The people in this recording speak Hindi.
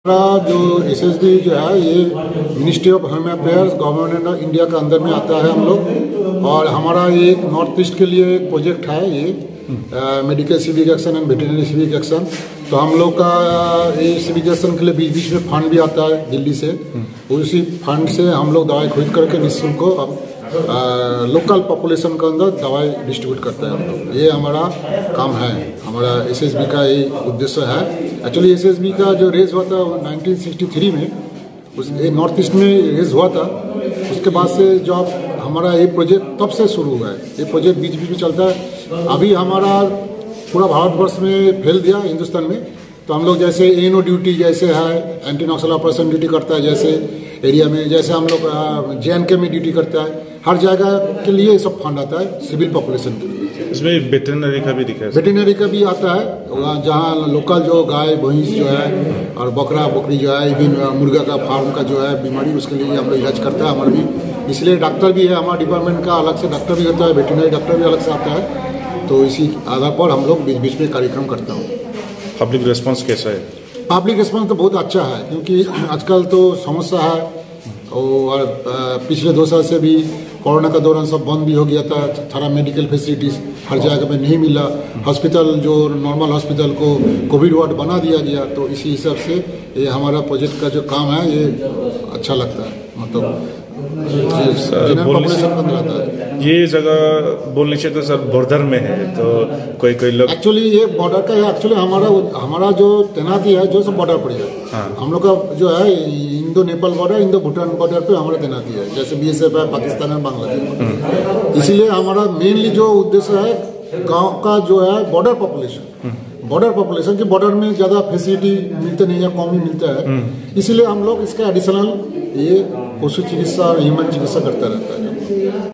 हमारा जो एसएसबी जो है ये ministry of home affairs government of India के अंदर में आता है हम लोग। और हमारा एक नॉर्थ ईस्ट के लिए एक प्रोजेक्ट है ये medical civic action and veterinary civic action. तो हम लोग का ये सिविक एक्शन के लिए बीच बीच में फंड भी आता है दिल्ली से। उसी फंड से हम लोग दवाई खरीद करके निःशुल्क को अब लोकल पॉपुलेशन के अंदर दवाई डिस्ट्रीब्यूट करते हैं हम लोग। ये हमारा काम है, हमारा एसएसबी का ये उद्देश्य है। एक्चुअली एसएसबी का जो रेज हुआ था 1963 में उस नॉर्थ ईस्ट में रेज हुआ था। उसके बाद से जो हमारा ये प्रोजेक्ट तब से शुरू हुआ है। ये प्रोजेक्ट बीच बीच में चलता है। अभी हमारा पूरा भारतवर्ष में फैल दिया हिंदुस्तान में। तो हम लोग जैसे एएनओ ड्यूटी जैसे है, एंटी नक्सल ऑपरेशन ड्यूटी करता है जैसे एरिया में, जैसे हम लोग जेएनके में ड्यूटी करता है। हर जगह के लिए सब फंड आता है सिविल पॉपुलेशन के लिए। इसमें वेटरनरी का भी दिखा है? वेटरनरी का भी आता है, जहाँ लोकल जो गाय भैंस जो है और बकरा बकरी जो है, इवन मुर्गा का फार्म का जो है बीमारी, उसके लिए हम लोग इलाज करता है हमारे भी। इसलिए डॉक्टर भी है हमारे डिपार्टमेंट का, अलग से डॉक्टर भी होता है, वेटरनरी डॉक्टर भी अलग से आता है। तो इसी आधार पर हम लोग बीच बीच में कार्यक्रम करता हूँ। पब्लिक रिस्पॉन्स कैसा है? पब्लिक रिस्पॉन्स तो बहुत अच्छा है, क्योंकि आजकल तो समस्या है और पिछले 2 साल से भी कोरोना का दौरान सब बंद भी हो गया था। सारा मेडिकल फैसिलिटीज हर जगह पे नहीं मिला। हॉस्पिटल जो नॉर्मल हॉस्पिटल को कोविड वार्ड बना दिया गया। तो इसी हिसाब से ये हमारा प्रोजेक्ट का जो काम है ये अच्छा लगता है। मतलब ये जगह बोलनी चाहिए तो सर बॉर्डर में है, तो कोई लोग एक्चुअली ये बॉर्डर का है। एक्चुअली हमारा जो तैनाती है जो सब बॉर्डर पर है। हाँ। हम लोग का जो है Indo Nepal border, Indo Bhutan border पे हमारा तैनाती है, जैसे बीएसएफ है पाकिस्तान है, बांग्लादेश। इसीलिए हमारा मेनली जो उद्देश्य है गांव का जो है बॉर्डर पॉपुलेशन की बॉर्डर में ज़्यादा फैसिलिटी मिलते नहीं है, कम ही मिलता है। इसीलिए हम लोग इसका एडिशनल ये पशु चिकित्सा और ह्यूमन चिकित्सा करता रहता है।